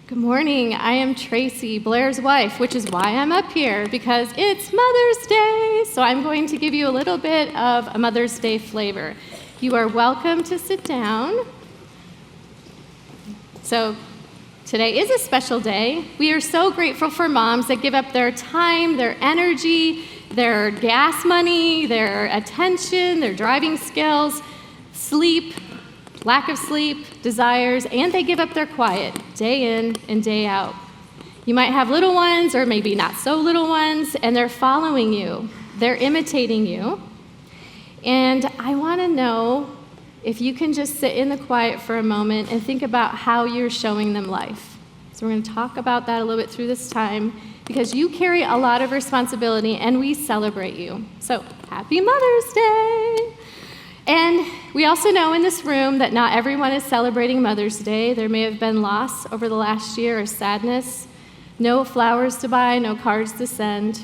Good morning. I am Tracy, Blair's wife, which is why I'm up here, because it's Mother's Day. So I'm going to give you a little bit of a Mother's Day flavor. You are welcome to sit down. So today is a special day. We are so grateful for moms that give up their time, their energy, their gas money, their attention, their driving skills, sleep, lack of sleep, desires, and they give up their quiet day in and day out. You might have little ones or maybe not so little ones, and they're following you. They're imitating you. And I want to know if you can just sit in the quiet for a moment and think about how you're showing them life. So we're going to talk about that a little bit through this time because you carry a lot of responsibility and we celebrate you. So happy Mother's Day! And we also know in this room that not everyone is celebrating Mother's Day. There may have been loss over the last year or sadness. No flowers to buy, no cards to send.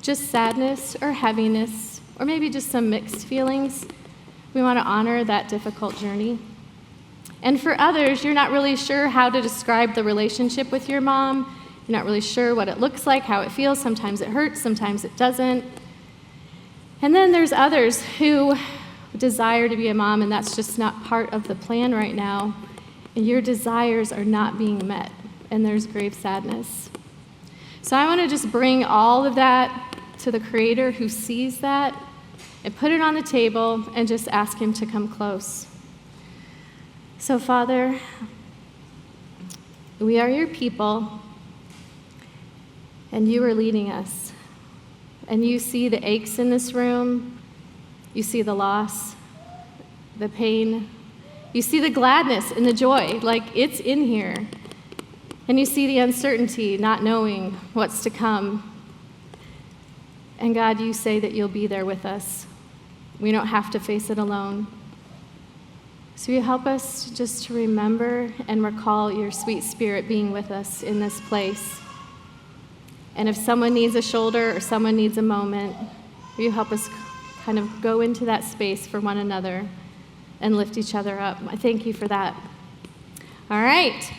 Just sadness or heaviness, or maybe just some mixed feelings. We want to honor that difficult journey. And for others, you're not really sure how to describe the relationship with your mom. You're not really sure what it looks like, how it feels. Sometimes it hurts, sometimes it doesn't. And then there's others who desire to be a mom, and that's just not part of the plan right now. And your desires are not being met, and there's grave sadness. So I want to just bring all of that to the Creator who sees that and put it on the table and just ask Him to come close. So Father, we are your people, and you are leading us. And you see the aches in this room. You see the loss, the pain. You see the gladness and the joy, like it's in here. And you see the uncertainty, not knowing what's to come. And God, you say that you'll be there with us. We don't have to face it alone. So you help us just to remember and recall your sweet Spirit being with us in this place. And if someone needs a shoulder or someone needs a moment, will you help us kind of go into that space for one another and lift each other up. I thank you for that. All right.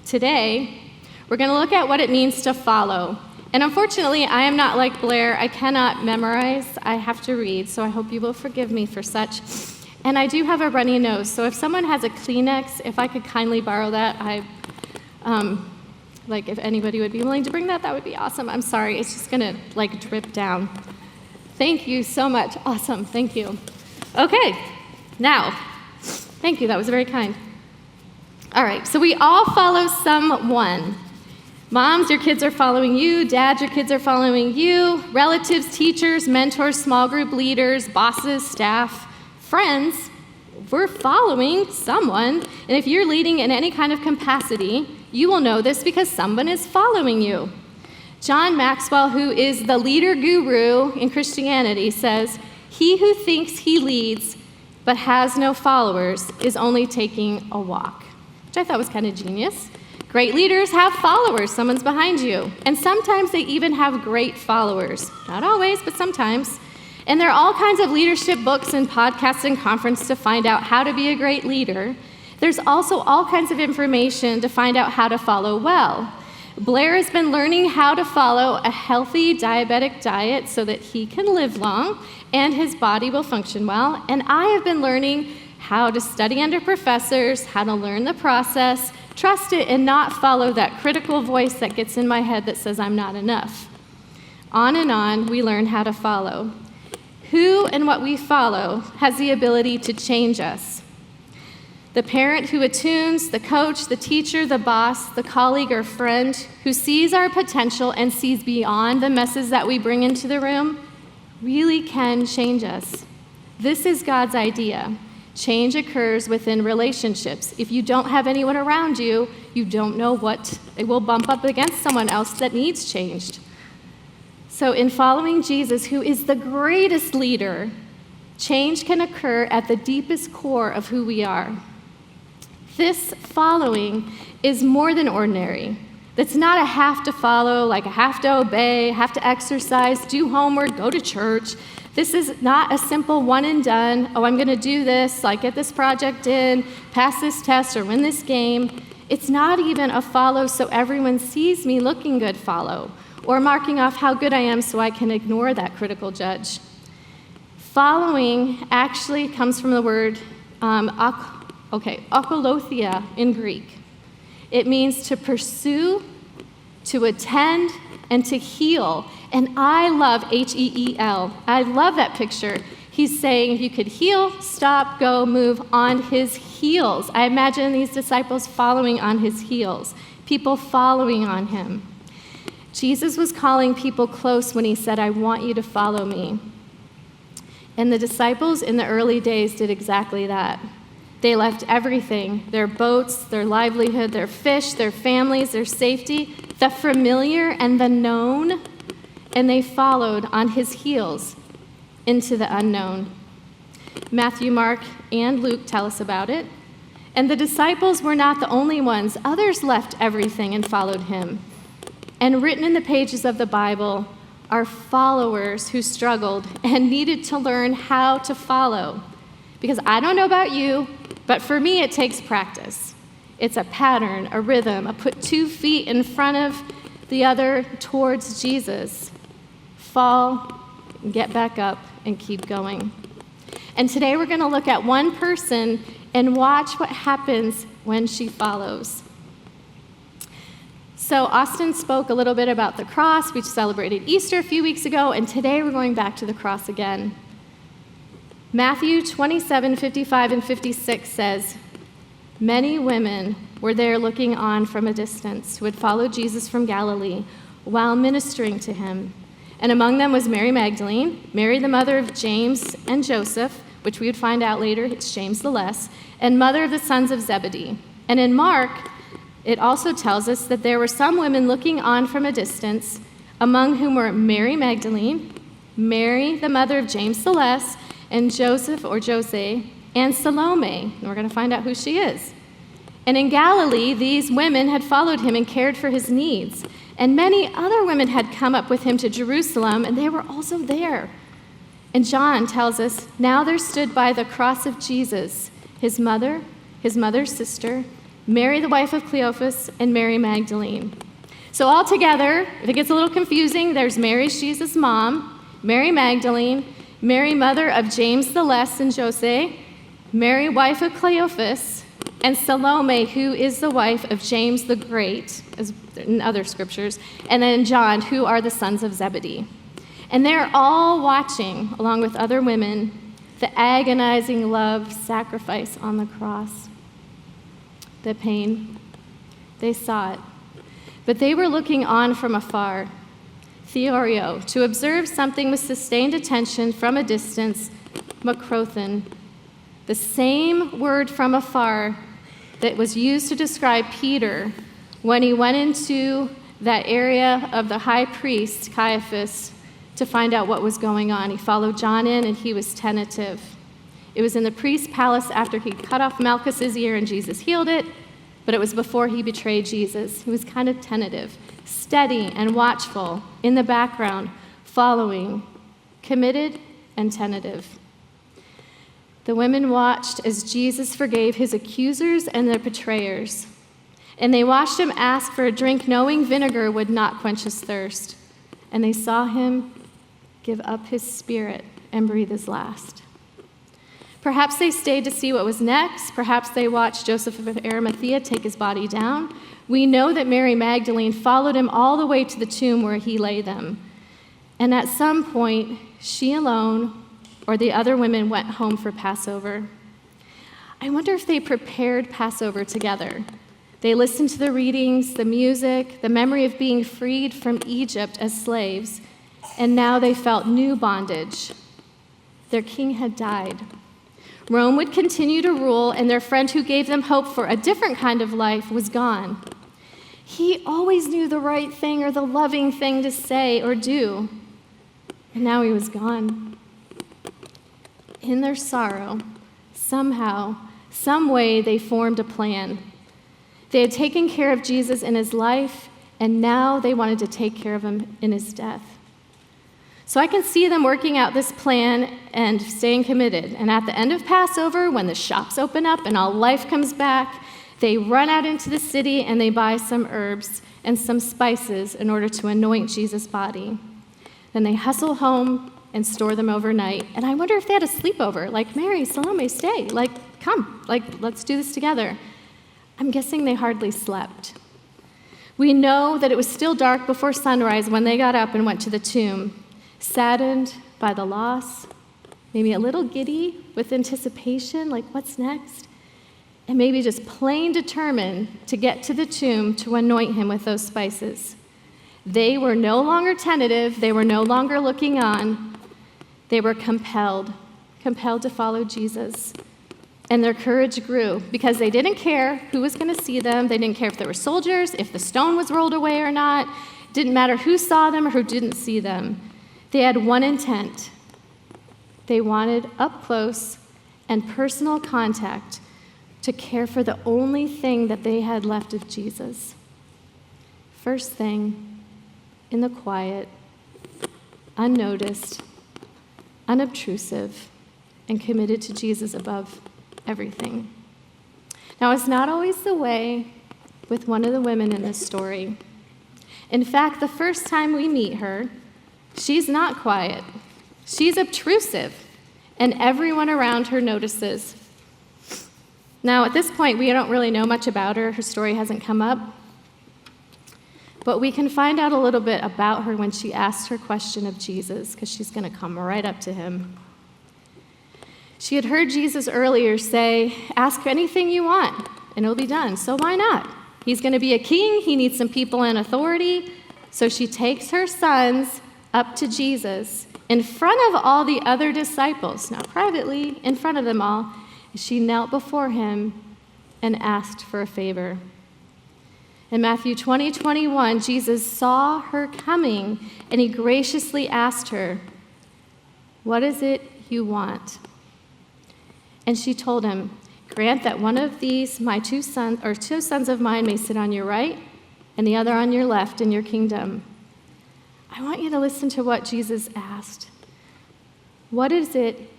Today, we're going to look at what it means to follow. And unfortunately, I am not like Blair. I cannot memorize. I have to read, so I hope you will forgive me for such. And I do have a runny nose, so if someone has a Kleenex, if I could kindly borrow that, if anybody would be willing to bring that, that would be awesome. I'm sorry. It's just going to, drip down. Thank you so much. Awesome. Thank you. Okay. Now, thank you. That was very kind. All right. So we all follow someone. Moms, your kids are following you. Dads, your kids are following you. Relatives, teachers, mentors, small group leaders, bosses, staff, friends. We're following someone. And if you're leading in any kind of capacity, you will know this because someone is following you. John Maxwell, who is the leader guru in Christianity, says, "He who thinks he leads but has no followers is only taking a walk," which I thought was kind of genius. Great leaders have followers. Someone's behind you. And sometimes they even have great followers. Not always, but sometimes. And there are all kinds of leadership books and podcasts and conferences to find out how to be a great leader. There's also all kinds of information to find out how to follow well. Blair has been learning how to follow a healthy diabetic diet so that he can live long and his body will function well. And I have been learning how to study under professors, how to learn the process, trust it, and not follow that critical voice that gets in my head that says I'm not enough. On and on, we learn how to follow. Who and what we follow has the ability to change us. The parent who attunes, the coach, the teacher, the boss, the colleague or friend who sees our potential and sees beyond the messes that we bring into the room really can change us. This is God's idea. Change occurs within relationships. If you don't have anyone around you, you don't know what it will bump up against someone else that needs changed. So in following Jesus, who is the greatest leader, change can occur at the deepest core of who we are. This following is more than ordinary. It's not a have to follow, like a have to obey, have to exercise, do homework, go to church. This is not a simple one and done, I'm going to do this, get this project in, pass this test, or win this game. It's not even a follow so everyone sees me looking good follow, or marking off how good I am so I can ignore that critical judge. Following actually comes from the word akolothia in Greek. It means to pursue, to attend, and to heal. And I love H-E-E-L. I love that picture. He's saying if you could heal, stop, go, move on his heels. I imagine these disciples following on his heels, people following on him. Jesus was calling people close when he said, I want you to follow me. And the disciples in the early days did exactly that. They left everything, their boats, their livelihood, their fish, their families, their safety, the familiar and the known, and they followed on his heels into the unknown. Matthew, Mark, and Luke tell us about it. And the disciples were not the only ones. Others left everything and followed him. And written in the pages of the Bible are followers who struggled and needed to learn how to follow. Because I don't know about you, but for me it takes practice. It's a pattern, a rhythm, a put 2 feet in front of the other towards Jesus. Fall, get back up, and keep going. And today we're going to look at one person and watch what happens when she follows. So Austin spoke a little bit about the cross. We celebrated Easter a few weeks ago, and today we're going back to the cross again. Matthew 27:55 and 56 says, many women were there looking on from a distance who had followed Jesus from Galilee while ministering to him. And among them was Mary Magdalene, Mary the mother of James and Joseph, which we would find out later, it's James the Less, and mother of the sons of Zebedee. And in Mark, it also tells us that there were some women looking on from a distance, among whom were Mary Magdalene, Mary the mother of James the Less, and Joseph or Jose, and Salome. And we're going to find out who she is. And in Galilee, these women had followed him and cared for his needs. And many other women had come up with him to Jerusalem, and they were also there. And John tells us, now there stood by the cross of Jesus, his mother's sister, Mary the wife of Cleophas, and Mary Magdalene. So all together, if it gets a little confusing, there's Mary's Jesus' mom, Mary Magdalene, Mary mother of James the Less and Jose, Mary wife of Cleophas, and Salome, who is the wife of James the Great, as in other scriptures, and then John, who are the sons of Zebedee. And they're all watching, along with other women, the agonizing love sacrifice on the cross. The pain, they saw it. But they were looking on from afar. Theorio, to observe something with sustained attention from a distance, makrothen, the same word from afar that was used to describe Peter when he went into that area of the high priest, Caiaphas, to find out what was going on. He followed John in, and he was tentative. It was in the priest's palace after he cut off Malchus's ear and Jesus healed it, but it was before he betrayed Jesus. He was kind of tentative, steady and watchful, in the background, following, committed and tentative. The women watched as Jesus forgave his accusers and their betrayers. And they watched him ask for a drink, knowing vinegar would not quench his thirst. And they saw him give up his spirit and breathe his last. Perhaps they stayed to see what was next. Perhaps they watched Joseph of Arimathea take his body down. We know that Mary Magdalene followed him all the way to the tomb where he lay them. And at some point, she alone or the other women went home for Passover. I wonder if they prepared Passover together. They listened to the readings, the music, the memory of being freed from Egypt as slaves, and now they felt new bondage. Their king had died. Rome would continue to rule, and their friend who gave them hope for a different kind of life was gone. He always knew the right thing or the loving thing to say or do, and now he was gone. In their sorrow, somehow, some way, they formed a plan. They had taken care of Jesus in his life, and now they wanted to take care of him in his death. So I can see them working out this plan and staying committed. And at the end of Passover, when the shops open up and all life comes back, They run out into the city and they buy some herbs and some spices in order to anoint Jesus' body. Then they hustle home and store them overnight. And I wonder if they had a sleepover, like, Mary, Salome, stay. Like, come, like, let's do this together. I'm guessing they hardly slept. We know that it was still dark before sunrise when they got up and went to the tomb, saddened by the loss, maybe a little giddy with anticipation, like, what's next? And maybe just plain determined to get to the tomb to anoint him with those spices. They were no longer tentative. They were no longer looking on. They were compelled to follow Jesus. And their courage grew because they didn't care who was going to see them. They didn't care if there were soldiers, if the stone was rolled away or not. It didn't matter who saw them or who didn't see them. They had one intent. They wanted up close and personal contact to care for the only thing that they had left of Jesus. First thing, in the quiet, unnoticed, unobtrusive, and committed to Jesus above everything. Now, it's not always the way with one of the women in this story. In fact, the first time we meet her, she's not quiet. She's obtrusive, and everyone around her notices. Now, at this point, we don't really know much about her. Her story hasn't come up. But we can find out a little bit about her when she asks her question of Jesus, because she's going to come right up to him. She had heard Jesus earlier say, ask anything you want, and it'll be done. So why not? He's going to be a king. He needs some people in authority. So she takes her sons up to Jesus in front of all the other disciples, not privately, in front of them all. She knelt before him and asked for a favor. In Matthew 20:21, Jesus saw her coming, and he graciously asked her, what is it you want? And she told him, grant that one of these, my two sons of mine, may sit on your right and the other on your left in your kingdom. I want you to listen to what Jesus asked. What is it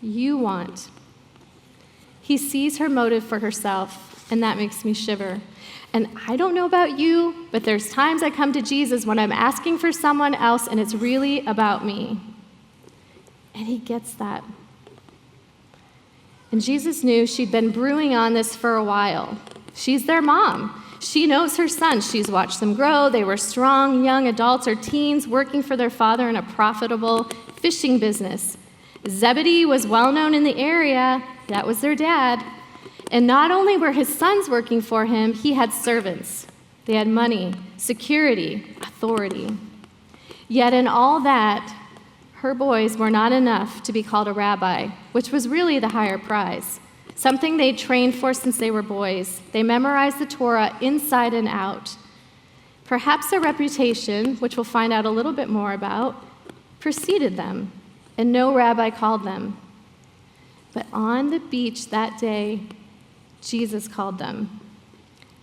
you want? He sees her motive for herself, and that makes me shiver. And I don't know about you, but there's times I come to Jesus when I'm asking for someone else, and it's really about me. And he gets that. And Jesus knew she'd been brewing on this for a while. She's their mom. She knows her sons. She's watched them grow. They were strong young adults or teens working for their father in a profitable fishing business. Zebedee was well known in the area. That was their dad. And not only were his sons working for him, he had servants. They had money, security, authority. Yet in all that, her boys were not enough to be called a rabbi, which was really the higher prize, something they trained for since they were boys. They memorized the Torah inside and out. Perhaps a reputation, which we'll find out a little bit more about, preceded them, and no rabbi called them. But on the beach that day, Jesus called them,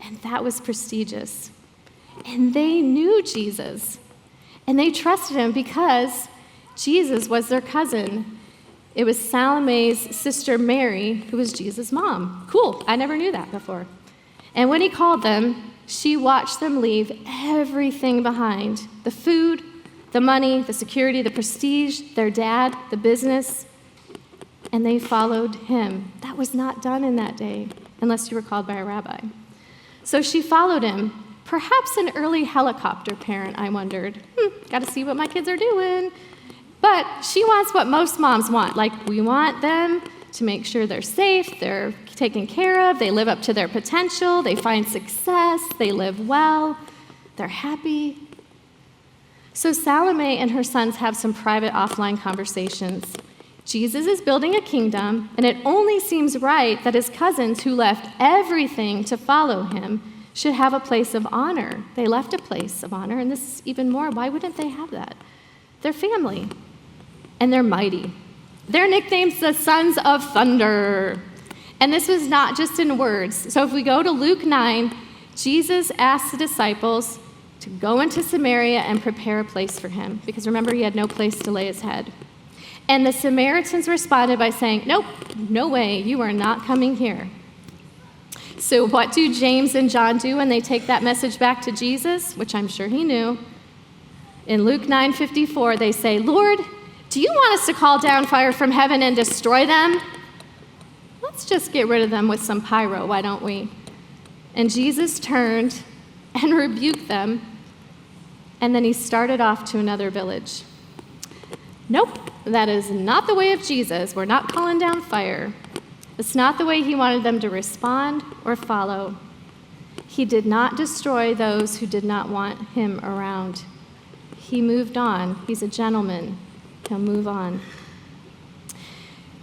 and that was prestigious. And they knew Jesus, and they trusted him because Jesus was their cousin. It was Salome's sister Mary, who was Jesus' mom. Cool, I never knew that before. And when he called them, she watched them leave everything behind: the food, the money, the security, the prestige, their dad, the business, and they followed him. That was not done in that day, unless you were called by a rabbi. So she followed him, perhaps an early helicopter parent, I wondered. Got to see what my kids are doing. But she wants what most moms want. Like, we want them to make sure they're safe, they're taken care of, they live up to their potential, they find success, they live well, they're happy. So Salome and her sons have some private offline conversations. Jesus is building a kingdom, and it only seems right that his cousins who left everything to follow him should have a place of honor. They left a place of honor, and this is even more. Why wouldn't they have that? They're family, and they're mighty. Their nickname's the Sons of Thunder. And this was not just in words. So if we go to Luke 9, Jesus asked the disciples to go into Samaria and prepare a place for him, because remember, he had no place to lay his head. And the Samaritans responded by saying, nope, no way, you are not coming here. So what do James and John do when they take that message back to Jesus, which I'm sure he knew? In Luke 9:54, they say, "Lord, do you want us to call down fire from heaven and destroy them? Let's just get rid of them with some pyro, why don't we?" And Jesus turned and rebuked them, and then he started off to another village. Nope, that is not the way of Jesus. We're not calling down fire. It's not the way he wanted them to respond or follow. He did not destroy those who did not want him around. He moved on. He's a gentleman. He'll move on.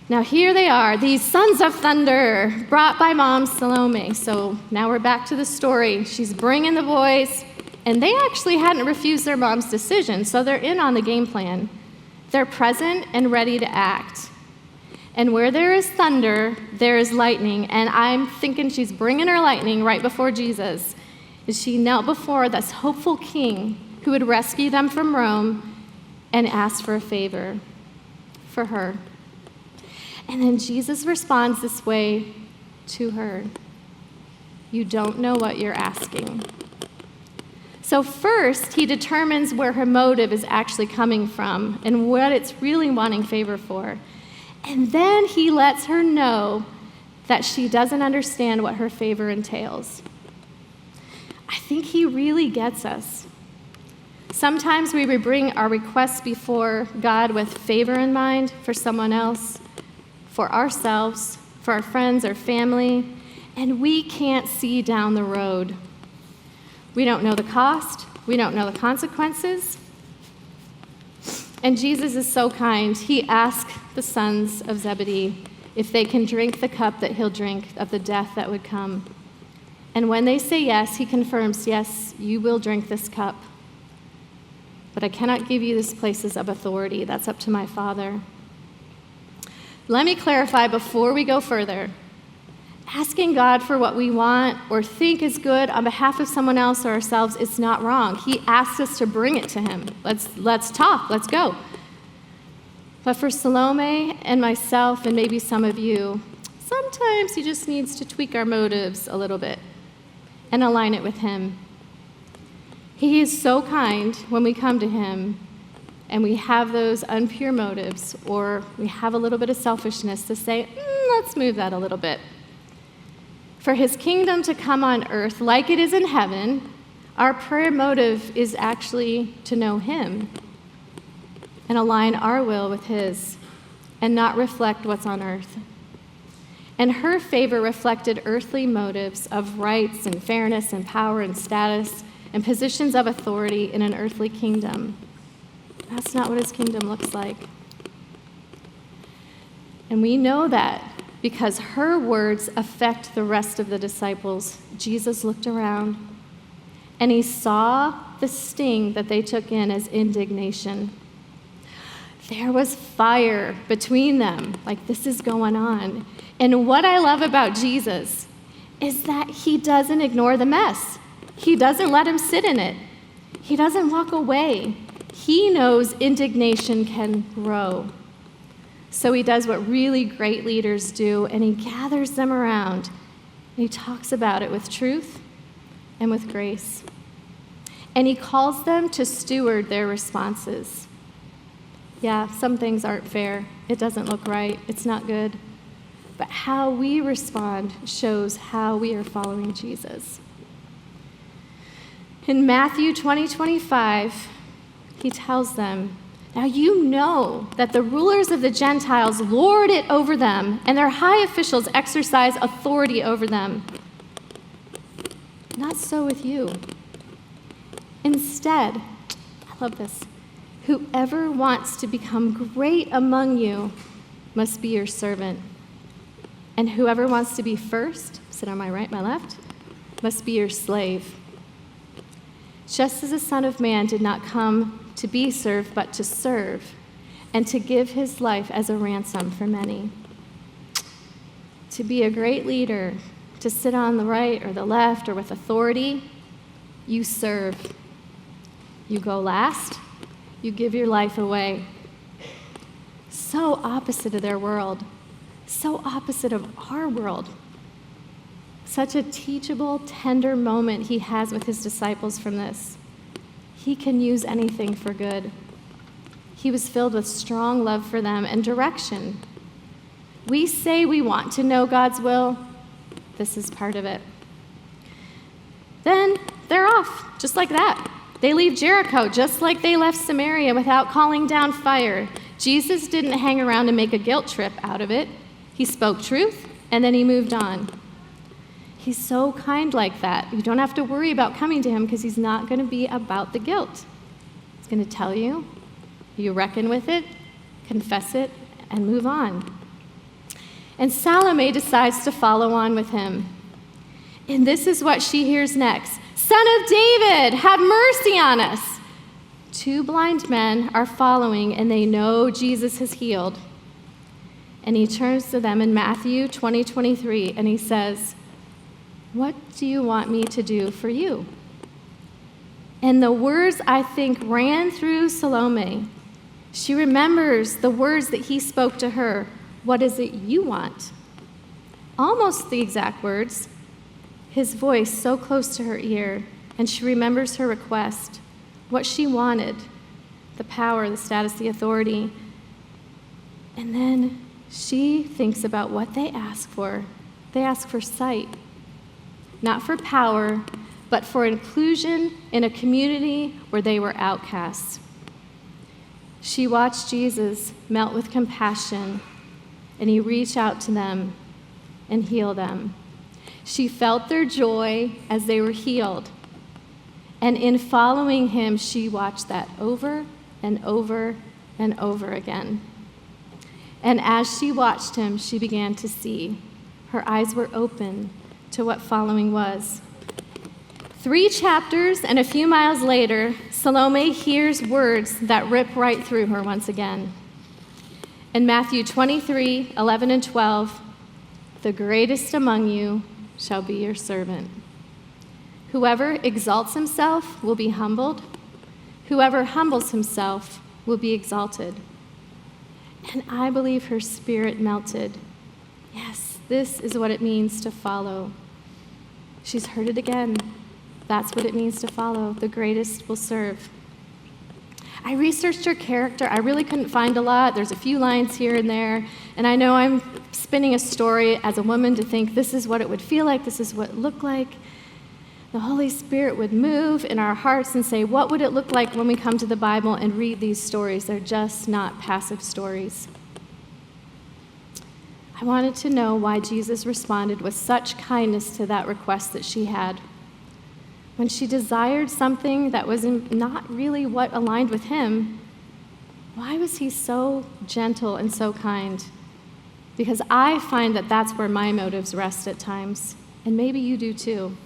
Now here they are, these sons of thunder, brought by Mom Salome. So now we're back to the story. She's bringing the boys, and they actually hadn't refused their mom's decision, so they're in on the game plan. They're present and ready to act. And where there is thunder, there is lightning. And I'm thinking she's bringing her lightning right before Jesus. As she knelt before this hopeful king who would rescue them from Rome and asked for a favor for her. And then Jesus responds this way to her. You don't know what you're asking. So first, he determines where her motive is actually coming from and what it's really wanting favor for. And then he lets her know that she doesn't understand what her favor entails. I think he really gets us. Sometimes we bring our requests before God with favor in mind for someone else, for ourselves, for our friends or family, and we can't see down the road. We don't know the cost. We don't know the consequences. And Jesus is so kind. He asks the sons of Zebedee if they can drink the cup that he'll drink of the death that would come. And when they say yes, he confirms, yes, you will drink this cup. But I cannot give you these places of authority. That's up to my Father. Let me clarify before we go further. Asking God for what we want or think is good on behalf of someone else or ourselves is not wrong. He asks us to bring it to him. Let's talk. Let's go. But for Salome and myself and maybe some of you, sometimes he just needs to tweak our motives a little bit and align it with him. He is so kind when we come to him and we have those impure motives or we have a little bit of selfishness to say, let's move that a little bit. For his kingdom to come on earth like it is in heaven, our prayer motive is actually to know him and align our will with his and not reflect what's on earth. And her favor reflected earthly motives of rights and fairness and power and status and positions of authority in an earthly kingdom. That's not what his kingdom looks like. And we know that because her words affect the rest of the disciples. Jesus looked around and he saw the sting that they took in as indignation. There was fire between them, like this is going on. And what I love about Jesus is that he doesn't ignore the mess. He doesn't let him sit in it. He doesn't walk away. He knows indignation can grow. So he does what really great leaders do, and he gathers them around, and he talks about it with truth and with grace. And he calls them to steward their responses. Yeah, some things aren't fair. It doesn't look right. It's not good. But how we respond shows how we are following Jesus. In Matthew 20:25, he tells them, now you know that the rulers of the Gentiles lord it over them, and their high officials exercise authority over them. Not so with you. Instead, I love this, whoever wants to become great among you must be your servant. And whoever wants to be first, sit on my right, my left, must be your slave. Just as the Son of Man did not come to be served, but to serve, and to give his life as a ransom for many. To be a great leader, to sit on the right or the left or with authority, you serve. You go last, you give your life away. So opposite of their world, so opposite of our world. Such a teachable, tender moment he has with his disciples from this. He can use anything for good. He was filled with strong love for them and direction. We say we want to know God's will. This is part of it. Then they're off, just like that. They leave Jericho just like they left Samaria without calling down fire. Jesus didn't hang around and make a guilt trip out of it. He spoke truth, and then he moved on. He's so kind like that. You don't have to worry about coming to him because he's not going to be about the guilt. He's going to tell you, you reckon with it, confess it, and move on. And Salome decides to follow on with him. And this is what she hears next. Son of David, have mercy on us. 2 blind men are following, and they know Jesus has healed. And he turns to them in Matthew 20:23, and he says, what do you want me to do for you? And the words, I think, ran through Salome. She remembers the words that he spoke to her. What is it you want? Almost the exact words. His voice so close to her ear, and she remembers her request, what she wanted, the power, the status, the authority. And then she thinks about what they ask for. They ask for sight, not for power, but for inclusion in a community where they were outcasts. She watched Jesus melt with compassion, and he reached out to them and heal them. She felt their joy as they were healed. And in following him, she watched that over and over and over again. And as she watched him, she began to see. Her eyes were open to what following was. 3 chapters and a few miles later, Salome hears words that rip right through her once again. In Matthew 23:11 and 12, the greatest among you shall be your servant. Whoever exalts himself will be humbled. Whoever humbles himself will be exalted. And I believe her spirit melted. Yes, this is what it means to follow. She's heard it again. That's what it means to follow. The greatest will serve. I researched her character. I really couldn't find a lot. There's a few lines here and there. And I know I'm spinning a story as a woman to think this is what it would feel like, this is what it looked like. The Holy Spirit would move in our hearts and say, what would it look like when we come to the Bible and read these stories? They're just not passive stories. I wanted to know why Jesus responded with such kindness to that request that she had. When she desired something that was not really what aligned with him, why was he so gentle and so kind? Because I find that that's where my motives rest at times, and maybe you do too.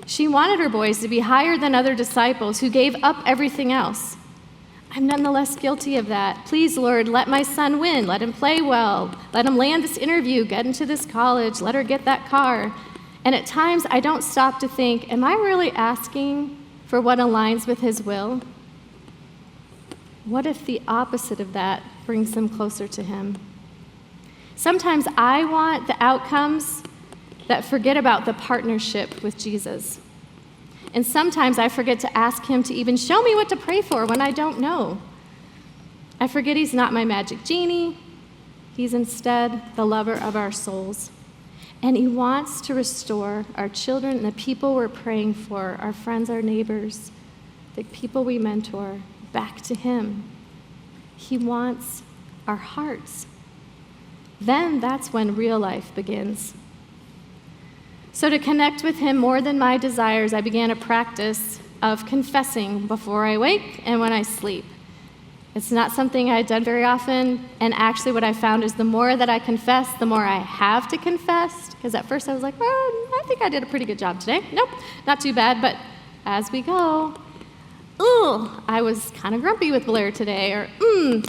She wanted her boys to be higher than other disciples who gave up everything else. I'm none the less guilty of that. Please, Lord, let my son win. Let him play well. Let him land this interview, get into this college. Let her get that car. And at times, I don't stop to think, am I really asking for what aligns with his will? What if the opposite of that brings them closer to him? Sometimes I want the outcomes that forget about the partnership with Jesus. And sometimes I forget to ask him to even show me what to pray for when I don't know. I forget he's not my magic genie. He's instead the lover of our souls. And he wants to restore our children and the people we're praying for, our friends, our neighbors, the people we mentor, back to him. He wants our hearts. Then that's when real life begins. So to connect with him more than my desires, I began a practice of confessing before I wake and when I sleep. It's not something I've done very often, and actually what I found is the more that I confess, the more I have to confess, because at first I was like, well, I think I did a pretty good job today. Nope, not too bad, but as we go, I was kind of grumpy with Blair today, or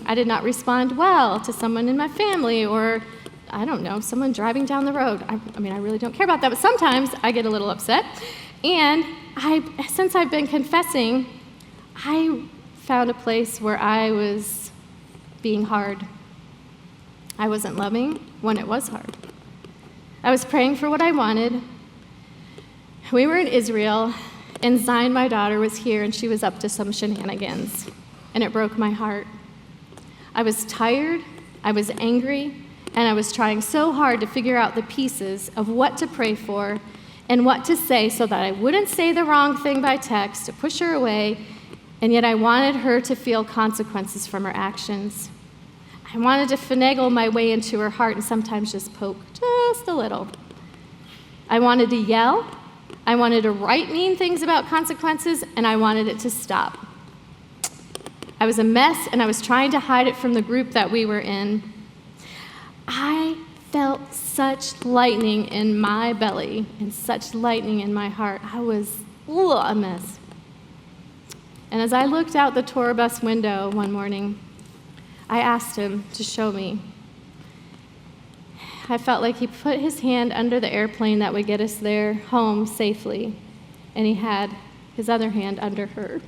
I did not respond well to someone in my family, or I don't know, someone driving down the road. I mean, I really don't care about that, but sometimes I get a little upset. And since I've been confessing, I found a place where I was being hard. I wasn't loving when it was hard. I was praying for what I wanted, We were in Israel, and Zion, my daughter, was here, and she was up to some shenanigans, and it broke my heart. I was tired, I was angry, and I was trying so hard to figure out the pieces of what to pray for and what to say so that I wouldn't say the wrong thing by text to push her away, and yet I wanted her to feel consequences from her actions. I wanted to finagle my way into her heart and sometimes just poke just a little. I wanted to yell, I wanted to write mean things about consequences, and I wanted it to stop. I was a mess, and I was trying to hide it from the group that we were in. I felt such lightning in my belly and such lightning in my heart. I was a mess. And as I looked out the tour bus window one morning, I asked him to show me. I felt like he put his hand under the airplane that would get us there home safely, and he had his other hand under her.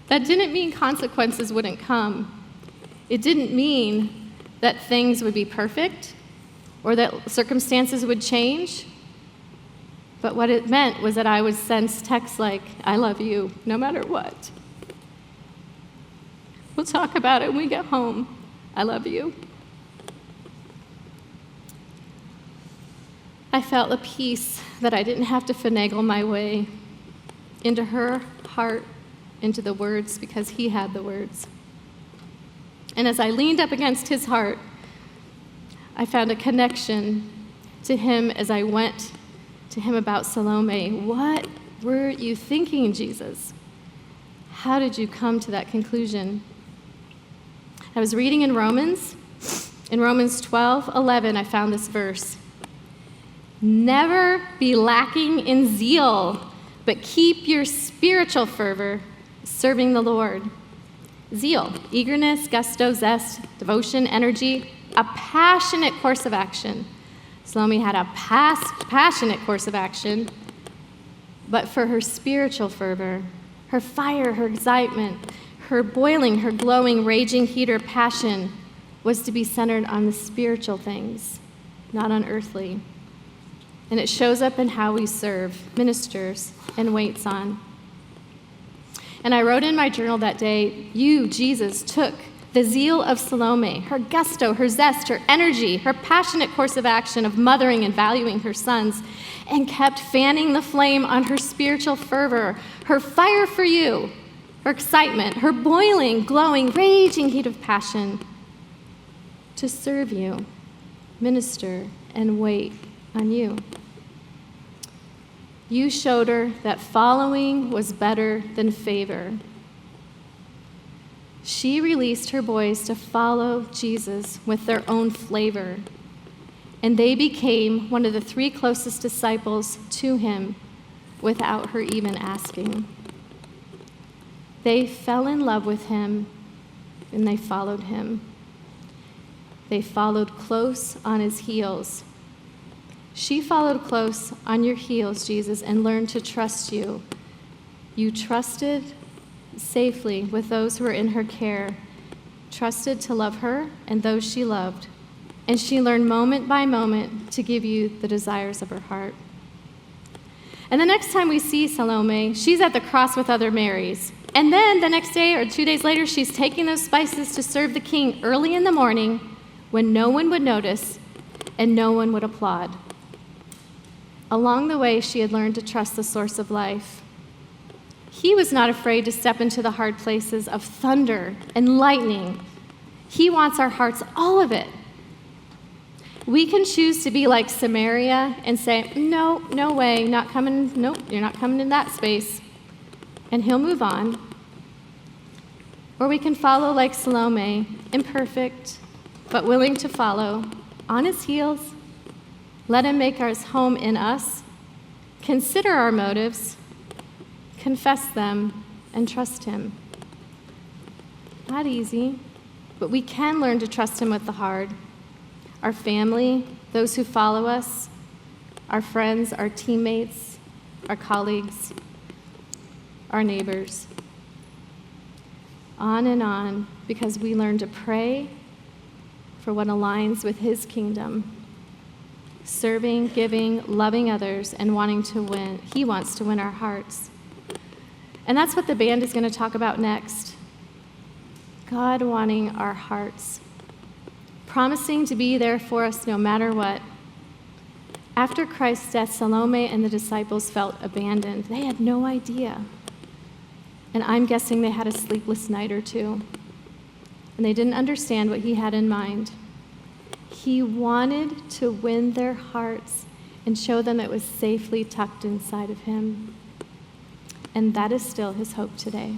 That didn't mean consequences wouldn't come. It didn't mean that things would be perfect or that circumstances would change. But what it meant was that I would send texts like, "I love you, no matter what. We'll talk about it when we get home. I love you." I felt a peace that I didn't have to finagle my way into her heart, into the words, because he had the words. And as I leaned up against his heart, I found a connection to him as I went to him about Salome. What were you thinking, Jesus? How did you come to that conclusion? I was reading in Romans 12:11, I found this verse. "Never be lacking in zeal, but keep your spiritual fervor serving the Lord." Zeal, eagerness, gusto, zest, devotion, energy, a passionate course of action. Salome had a passionate course of action, but for her spiritual fervor, her fire, her excitement, her boiling, her glowing, raging heat or passion was to be centered on the spiritual things, not on earthly. And it shows up in how we serve, ministers, and waits on. And I wrote in my journal that day, you, Jesus, took the zeal of Salome, her gusto, her zest, her energy, her passionate course of action of mothering and valuing her sons, and kept fanning the flame on her spiritual fervor, her fire for you, her excitement, her boiling, glowing, raging heat of passion to serve you, minister, and wait on you. You showed her that following was better than favor. She released her boys to follow Jesus with their own flavor, and they became one of the 3 closest disciples to him without her even asking. They fell in love with him, and they followed him. They followed close on his heels. She followed close on your heels, Jesus, and learned to trust you. You trusted safely with those who were in her care, trusted to love her and those she loved, and she learned moment by moment to give you the desires of her heart. And the next time we see Salome, she's at the cross with other Marys. And then the next day or 2 days later, she's taking those spices to serve the king early in the morning when no one would notice and no one would applaud. Along the way, she had learned to trust the source of life. He was not afraid to step into the hard places of thunder and lightning. He wants our hearts, all of it. We can choose to be like Samaria and say, no way, not coming, nope, you're not coming in that space. And he'll move on. Or we can follow like Salome, imperfect, but willing to follow, on his heels. Let him make his home in us. Consider our motives, confess them, and trust him. Not easy, but we can learn to trust him with the hard. Our family, those who follow us, our friends, our teammates, our colleagues, our neighbors. On and on, because we learn to pray for what aligns with his kingdom. serving, giving, loving others, and wanting to win. He wants to win our hearts. And that's what the band is going to talk about next. God wanting our hearts, promising to be there for us no matter what. After Christ's death, Salome and the disciples felt abandoned. They had no idea. And I'm guessing they had a sleepless night or two. And they didn't understand what he had in mind. He wanted to win their hearts and show them it was safely tucked inside of him. And that is still his hope today.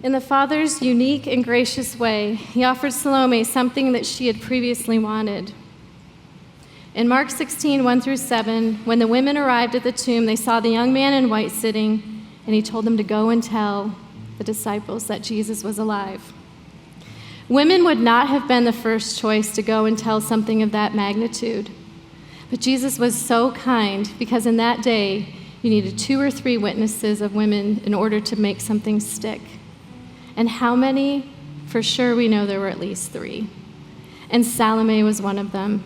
In the Father's unique and gracious way, he offered Salome something that she had previously wanted. In Mark 16, 1-7, when the women arrived at the tomb, they saw the young man in white sitting, and he told them to go and tell the disciples that Jesus was alive. Women would not have been the first choice to go and tell something of that magnitude. But Jesus was so kind, because in that day, you needed 2 or 3 witnesses of women in order to make something stick. And how many? For sure, we know there were at least 3. And Salome was one of them.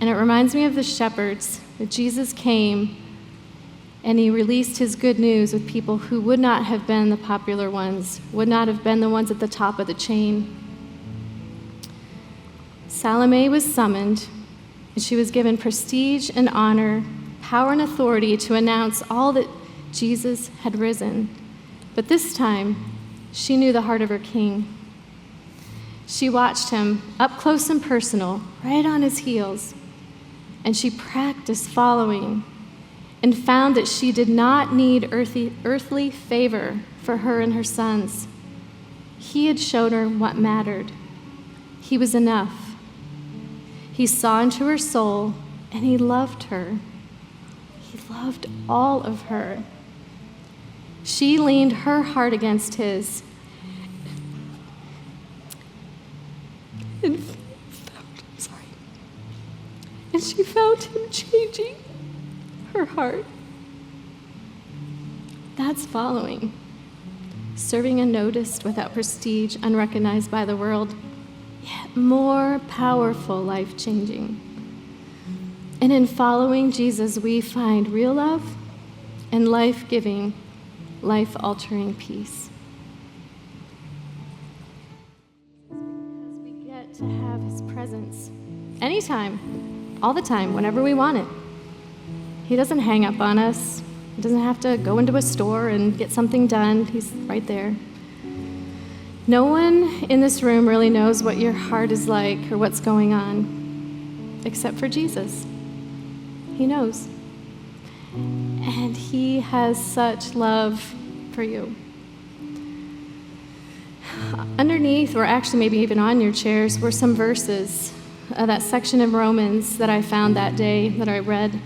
And it reminds me of the shepherds, that Jesus came and he released his good news with people who would not have been the popular ones, would not have been the ones at the top of the chain. Salome was summoned, and she was given prestige and honor, power and authority to announce all that Jesus had risen. But this time, she knew the heart of her king. She watched him up close and personal, right on his heels, and she practiced following and found that she did not need earthly favor for her and her sons. He had showed her what mattered. He was enough. He saw into her soul, and he loved her. He loved all of her. She leaned her heart against his and she found him changing her heart. That's following. Serving unnoticed, without prestige, unrecognized by the world, yet more powerful, life-changing. And in following Jesus, we find real love and life-giving, life-altering peace. Because we get to have his presence anytime, all the time, whenever we want it. He doesn't hang up on us. He doesn't have to go into a store and get something done. He's right there. No one in this room really knows what your heart is like or what's going on, except for Jesus. He knows. And he has such love for you. Underneath, or actually maybe even on your chairs, were some verses, that section of Romans that I found that day that I read.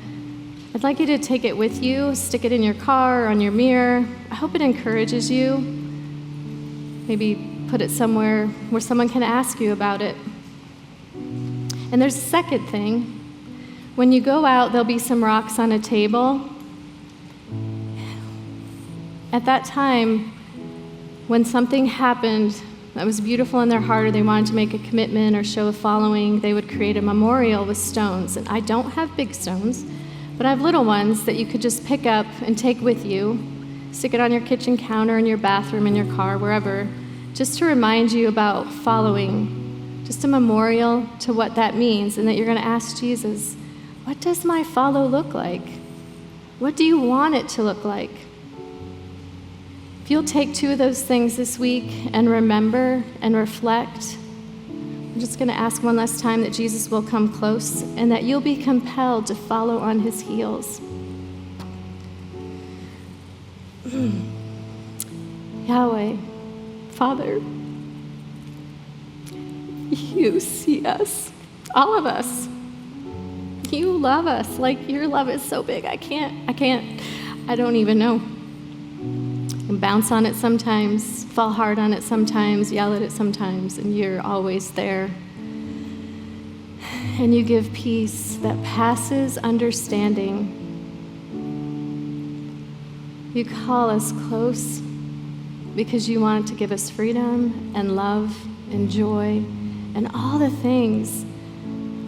I'd like you to take it with you, stick it in your car or on your mirror. I hope it encourages you. Maybe put it somewhere where someone can ask you about it. And there's a second thing. When you go out, there'll be some rocks on a table. At that time, when something happened that was beautiful in their heart, or they wanted to make a commitment or show a following, they would create a memorial with stones. And I don't have big stones, but I have little ones that you could just pick up and take with you, stick it on your kitchen counter, in your bathroom, in your car, wherever, just to remind you about following, just a memorial to what that means, and that you're going to ask Jesus, what does my follow look like? What do you want it to look like? If you'll take 2 of those things this week and remember and reflect, I'm just going to ask one last time that Jesus will come close and that you'll be compelled to follow on his heels. Yahweh, Father, you see us, all of us. You love us. Like, your love is so big. I don't even know. I can bounce on it sometimes, fall hard on it sometimes, yell at it sometimes, and you're always there. And you give peace that passes understanding. You call us close because you wanted to give us freedom and love and joy and all the things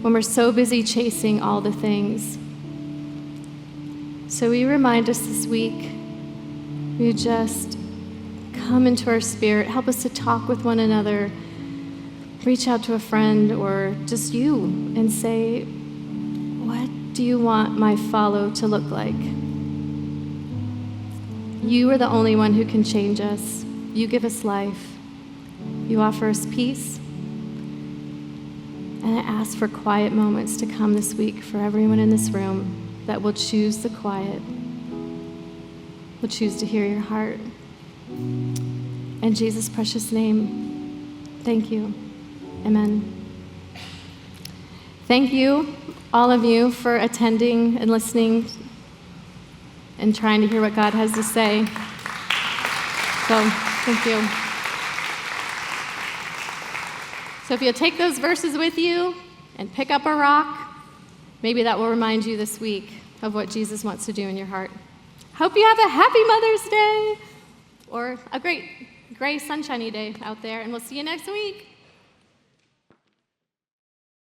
when we're so busy chasing all the things. So will you remind us this week, will you just come into our spirit, help us to talk with one another, reach out to a friend or just you and say, what do you want my follow to look like? You are the only one who can change us. You give us life. You offer us peace. And I ask for quiet moments to come this week for everyone in this room that will choose the quiet, will choose to hear your heart. In Jesus' precious name, thank you. Amen. Thank you, all of you, for attending and listening and trying to hear what God has to say. So, thank you. So if you'll take those verses with you and pick up a rock, maybe that will remind you this week of what Jesus wants to do in your heart. Hope you have a happy Mother's Day or a great, gray, sunshiny day out there, and we'll see you next week.